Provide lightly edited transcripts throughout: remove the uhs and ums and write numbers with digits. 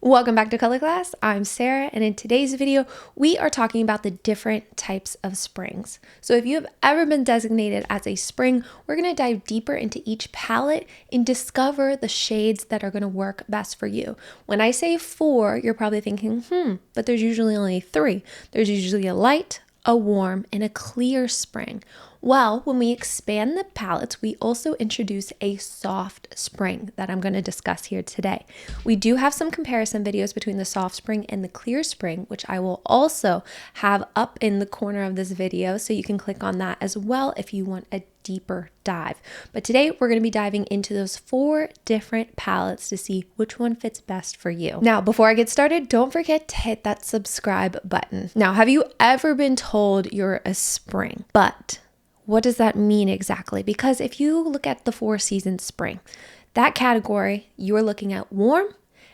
Welcome back to Color Class. I'm Sarah, and in today's video, we are talking about the different types of springs. So if you have ever been designated as a spring, we're going to dive deeper into each palette and discover the shades that are going to work best for you. When I say 4, you're probably thinking, but there's usually only 3. There's usually a light, a warm, and a clear spring. Well, when we expand the palettes, we also introduce a soft spring that I'm going to discuss here today. We do have some comparison videos between the soft spring and the clear spring, which I will also have up in the corner of this video, so you can click on that as well if you want a deeper dive. But today we're going to be diving into those 4 different palettes to see which one fits best for you. Now, before I get started, don't forget to hit that subscribe button. Now, have you ever been told you're a spring? But what does that mean exactly? Because if you look at the 4 season spring, that category, you are looking at warm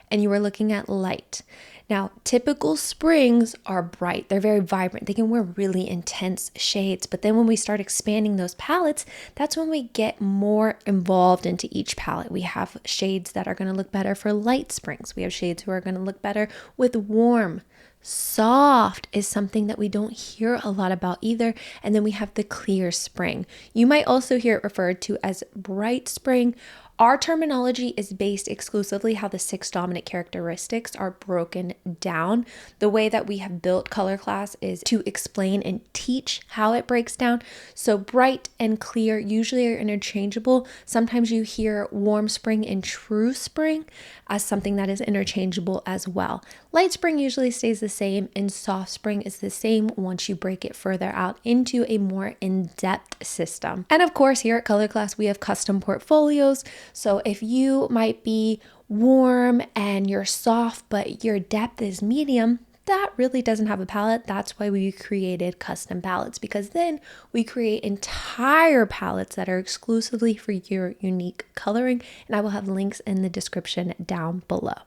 and you are looking at light. Now, typical springs are bright. They're very vibrant. They can wear really intense shades. But then when we start expanding those palettes, that's when we get more involved into each palette. We have shades that are going to look better for light springs. We have shades who are going to look better with warm. Soft is something that we don't hear a lot about either. And then we have the clear spring. You might also hear it referred to as bright spring. Our terminology is based exclusively how the 6 dominant characteristics are broken down. The way that we have built Color Class is to explain and teach how it breaks down. So bright and clear usually are interchangeable. Sometimes you hear warm spring and true spring as something that is interchangeable as well. Light spring usually stays the same, and soft spring is the same once you break it further out into a more in-depth system. And of course, here at Color Class, we have custom portfolios. So if you might be warm and you're soft, but your depth is medium, that really doesn't have a palette. That's why we created custom palettes, because then we create entire palettes that are exclusively for your unique coloring. And I will have links in the description down below.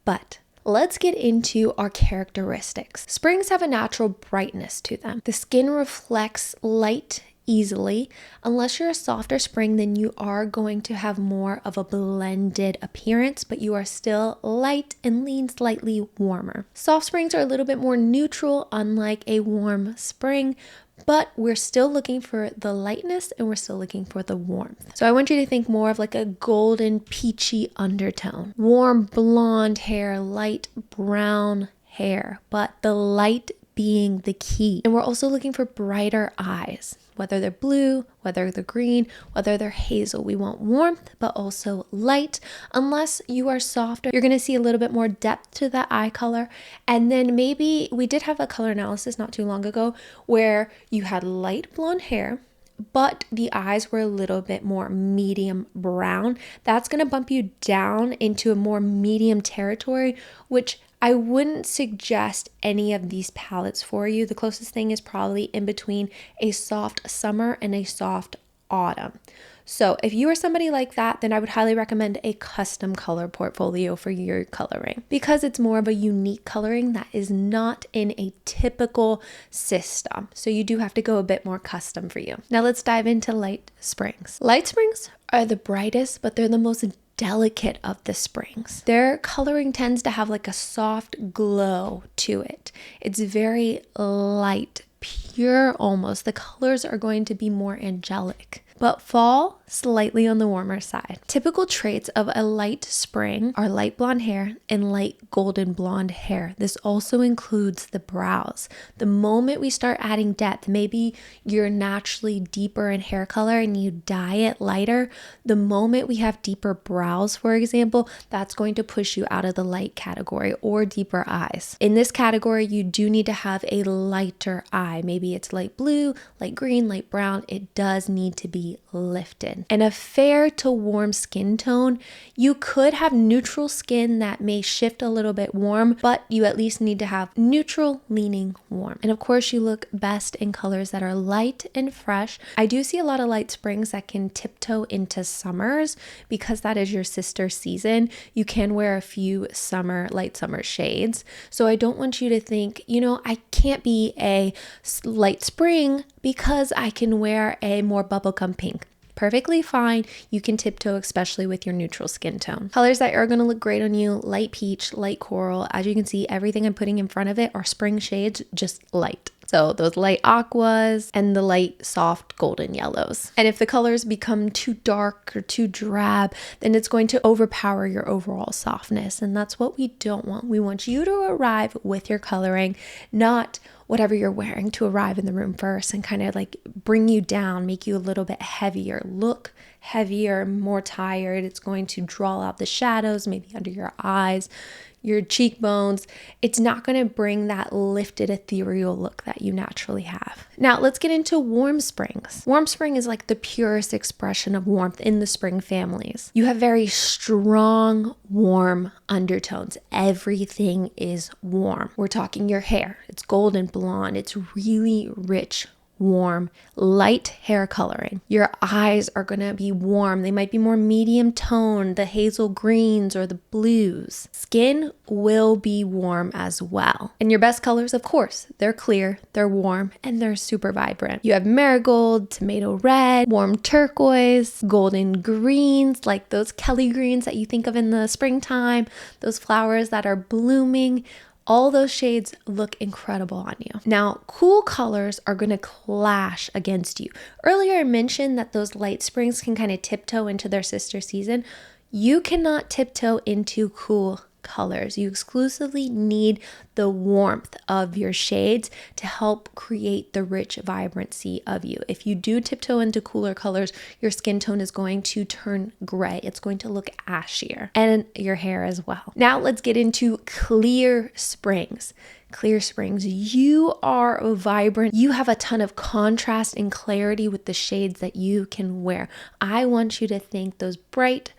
But let's get into our characteristics. Springs have a natural brightness to them. The skin reflects light easily. Unless you're a softer spring, then you are going to have more of a blended appearance, but you are still light and lean slightly warmer. Soft springs are a little bit more neutral, unlike a warm spring, but we're still looking for the lightness and we're still looking for the warmth. So I want you to think more of like a golden peachy undertone. Warm blonde hair, light brown hair, but the light being the key. And we're also looking for brighter eyes, whether they're blue, whether they're green, whether they're hazel. We want warmth, but also light. Unless you are softer, you're going to see a little bit more depth to that eye color. And then maybe we did have a color analysis not too long ago where you had light blonde hair, but the eyes were a little bit more medium brown. That's going to bump you down into a more medium territory, which I wouldn't suggest any of these palettes for you. The closest thing is probably in between a soft summer and a soft autumn. So if you are somebody like that, then I would highly recommend a custom color portfolio for your coloring, because it's more of a unique coloring that is not in a typical system. So you do have to go a bit more custom for you. Now let's dive into light springs. Light springs are the brightest, but they're the most delicate of the springs. Their coloring tends to have like a soft glow to it. It's very light, pure almost. The colors are going to be more angelic, but fall slightly on the warmer side. Typical traits of a light spring are light blonde hair and light golden blonde hair. This also includes the brows. The moment we start adding depth, maybe you're naturally deeper in hair color and you dye it lighter. The moment we have deeper brows, for example, that's going to push you out of the light category, or deeper eyes. In this category, you do need to have a lighter eye. Maybe it's light blue, light green, light brown. It does need to be lifted. And a fair to warm skin tone, you could have neutral skin that may shift a little bit warm, but you at least need to have neutral leaning warm. And of course, you look best in colors that are light and fresh. I do see a lot of light springs that can tiptoe into summers, because that is your sister season. You can wear a few light summer shades. So I don't want you to think, I can't be a light spring because I can wear a more bubblegum pink. perfectly fine. You can tiptoe, especially with your neutral skin tone. Colors that are going to look great on you: light peach, light coral. As you can see, everything I'm putting in front of it are spring shades, just light. So those light aquas and the light soft golden yellows. And if the colors become too dark or too drab, then it's going to overpower your overall softness. And that's what we don't want. We want you to arrive with your coloring, not whatever you're wearing to arrive in the room first and kind of like bring you down, make you a little bit heavier, look heavier, more tired. It's going to draw out the shadows, maybe under your eyes, your cheekbones. It's not going to bring that lifted ethereal look that you naturally have. Now let's get into warm springs. Warm spring is like the purest expression of warmth in the spring families. You have very strong, warm undertones. Everything is warm. We're talking your hair. It's golden blonde. It's really rich, warm, light hair coloring. Your eyes are going to be warm. They might be more medium toned, the hazel greens or the blues. Skin will be warm as well. And your best colors, of course, they're clear, they're warm, and they're super vibrant. You have marigold, tomato red, warm turquoise, golden greens, like those Kelly greens that you think of in the springtime, those flowers that are blooming. All those shades look incredible on you. Now, cool colors are going to clash against you. Earlier, I mentioned that those light springs can kind of tiptoe into their sister season. You cannot tiptoe into cool colors. You exclusively need the warmth of your shades to help create the rich vibrancy of you. If you do tiptoe into cooler colors, your skin tone is going to turn gray. It's going to look ashier, and your hair as well. Now let's get into clear springs. Clear springs, you are vibrant. You have a ton of contrast and clarity with the shades that you can wear. I want you to think those bright,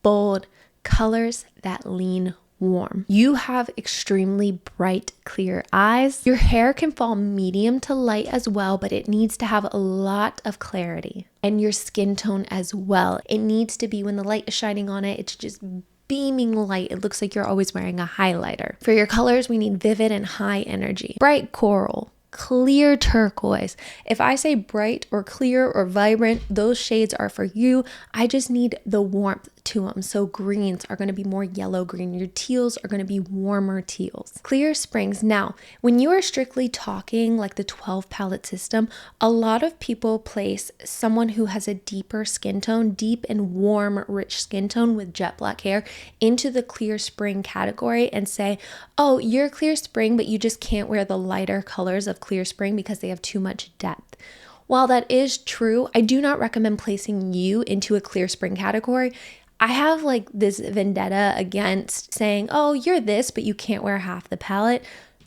bold colors that lean warm. You have extremely bright, clear eyes. Your hair can fall medium to light as well, but it needs to have a lot of clarity. And your skin tone as well. It needs to be, when the light is shining on it, it's just beaming light. It looks like you're always wearing a highlighter. For your colors, we need vivid and high energy. Bright coral, clear turquoise. If I say bright or clear or vibrant, those shades are for you. I just need the warmth to them. So greens are going to be more yellow green. Your teals are going to be warmer teals. Clear springs. Now, when you are strictly talking like the 12 palette system, a lot of people place someone who has a deeper skin tone, deep and warm, rich skin tone with jet black hair, into the clear spring category and say, oh, you're clear spring, but you just can't wear the lighter colors of clear spring because they have too much depth. While that is true, I do not recommend placing you into a clear spring category. I have like this vendetta against saying, oh, you're this, but you can't wear half the palette.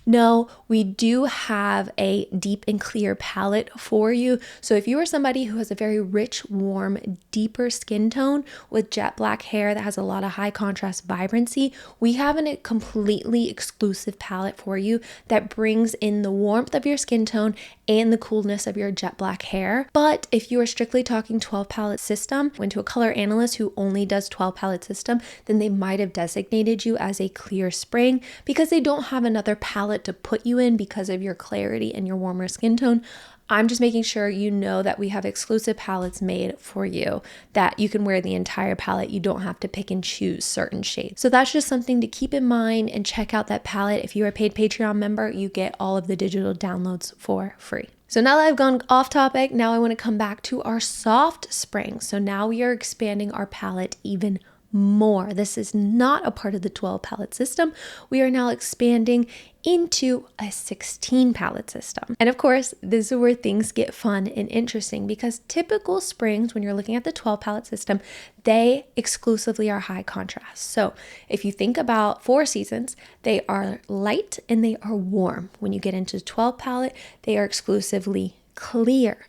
No, we do have a deep and clear palette for you. So if you are somebody who has a very rich, warm, deeper skin tone with jet black hair that has a lot of high contrast vibrancy, we have a completely exclusive palette for you that brings in the warmth of your skin tone and the coolness of your jet black hair. But if you are strictly talking 12 palette system, went to a color analyst who only does 12 palette system, then they might have designated you as a clear spring because they don't have another palette to put you in because of your clarity and your warmer skin tone. I'm just making sure you know that we have exclusive palettes made for you, that you can wear the entire palette. You don't have to pick and choose certain shades. So that's just something to keep in mind, and check out that palette. If you're a paid Patreon member, you get all of the digital downloads for free. So now that I've gone off topic, now I want to come back to our soft spring. So now we are expanding our palette even more. This is not a part of the 12 palette system. We are now expanding into a 16 palette system. And of course, this is where things get fun and interesting, because typical springs, when you're looking at the 12 palette system, they exclusively are high contrast. So if you think about 4 seasons, they are light and they are warm. When you get into the 12 palette, they are exclusively clear.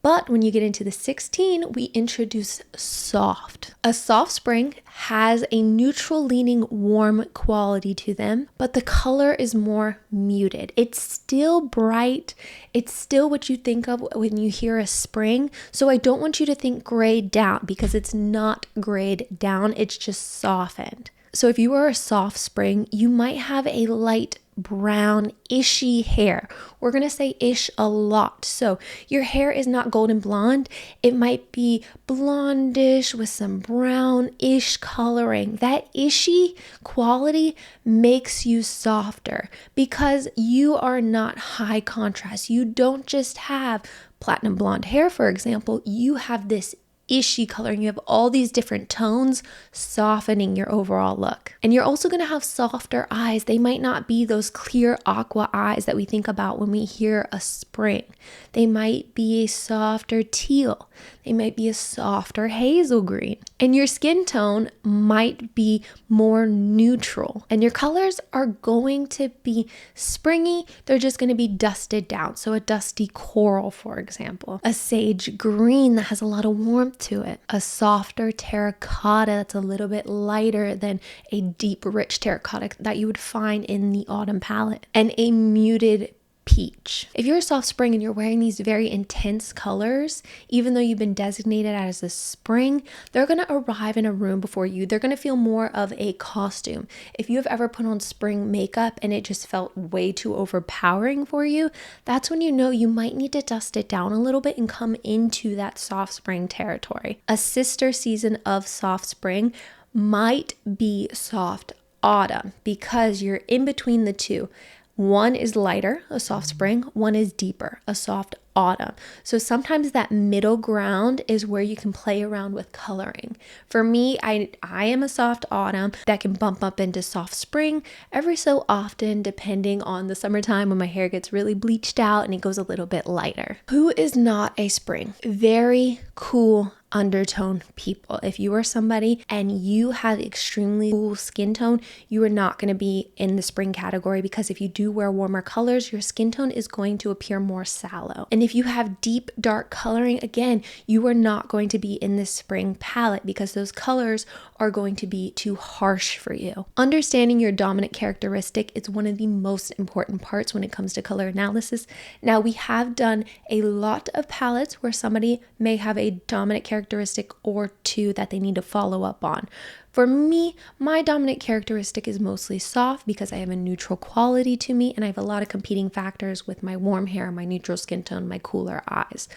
But when you get into the 16, we introduce soft. A soft spring has a neutral leaning warm quality to them, but the color is more muted. It's still bright. It's still what you think of when you hear a spring. So I don't want you to think grayed down, because it's not grayed down. It's just softened. So if you are a soft spring, you might have a light brown, ishy hair. We're going to say ish a lot. So your hair is not golden blonde. It might be blondish with some brown-ish coloring. That ishy quality makes you softer because you are not high contrast. You don't just have platinum blonde hair, for example. You have this ishy coloring. You have all these different tones softening your overall look. And you're also going to have softer eyes. They might not be those clear aqua eyes that we think about when we hear a spring. They might be a softer teal. They might be a softer hazel green. And your skin tone might be more neutral. And your colors are going to be springy. They're just going to be dusted down. So a dusty coral, for example. A sage green that has a lot of warmth to it. A softer terracotta that's a little bit lighter than a deep, rich terracotta that you would find in the autumn palette. And a muted peach. If you're a soft spring and you're wearing these very intense colors, even though you've been designated as a spring, they're going to arrive in a room before you. They're going to feel more of a costume. If you have ever put on spring makeup and it just felt way too overpowering for you, that's when you know you might need to dust it down a little bit and come into that soft spring territory. A sister season of soft spring might be soft autumn because you're in between the two. One is lighter, a soft spring. One is deeper, a soft autumn. So sometimes that middle ground is where you can play around with coloring. For me, I am a soft autumn that can bump up into soft spring every so often, depending on the summertime when my hair gets really bleached out and it goes a little bit lighter. Who is not a spring? Very cool undertone people. If you are somebody and you have extremely cool skin tone, you are not going to be in the spring category because if you do wear warmer colors, your skin tone is going to appear more sallow. And if you have deep, dark coloring, again, you are not going to be in the spring palette because those colors are going to be too harsh for you. Understanding your dominant characteristic is one of the most important parts when it comes to color analysis. Now, we have done a lot of palettes where somebody may have a dominant characteristic or two that they need to follow up on. For me, my dominant characteristic is mostly soft because I have a neutral quality to me and I have a lot of competing factors with my warm hair, my neutral skin tone, my cooler eyes.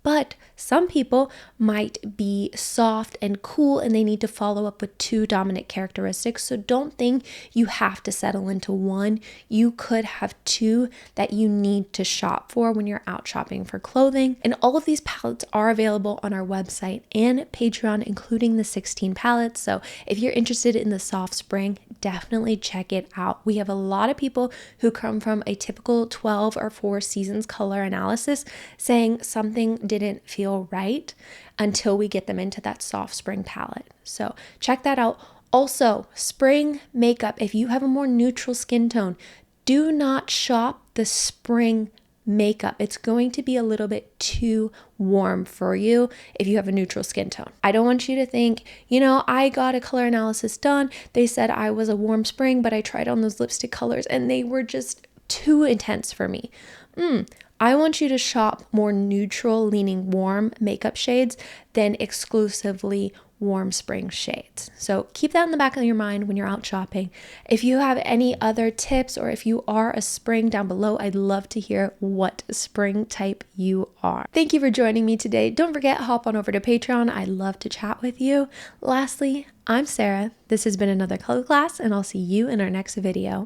But some people might be soft and cool and they need to follow up with two dominant characteristics. So don't think you have to settle into one. You could have two that you need to shop for when you're out shopping for clothing. And all of these palettes are available on our website and Patreon, including the 16 palettes. So if you're interested in the soft spring, definitely check it out. We have a lot of people who come from a typical 12 or 4 seasons color analysis saying something didn't feel right until we get them into that soft spring palette. So check that out. Also, spring makeup, if you have a more neutral skin tone, do not shop the spring makeup. It's going to be a little bit too warm for you if you have a neutral skin tone. I don't want you to think, I got a color analysis done. They said I was a warm spring, but I tried on those lipstick colors and they were just too intense for me. I want you to shop more neutral leaning warm makeup shades than exclusively warm spring shades. So keep that in the back of your mind when you're out shopping. If you have any other tips or if you are a spring down below, I'd love to hear what spring type you are. Thank you for joining me today. Don't forget, hop on over to Patreon. I'd love to chat with you. Lastly, I'm Sarah. This has been another color class and I'll see you in our next video.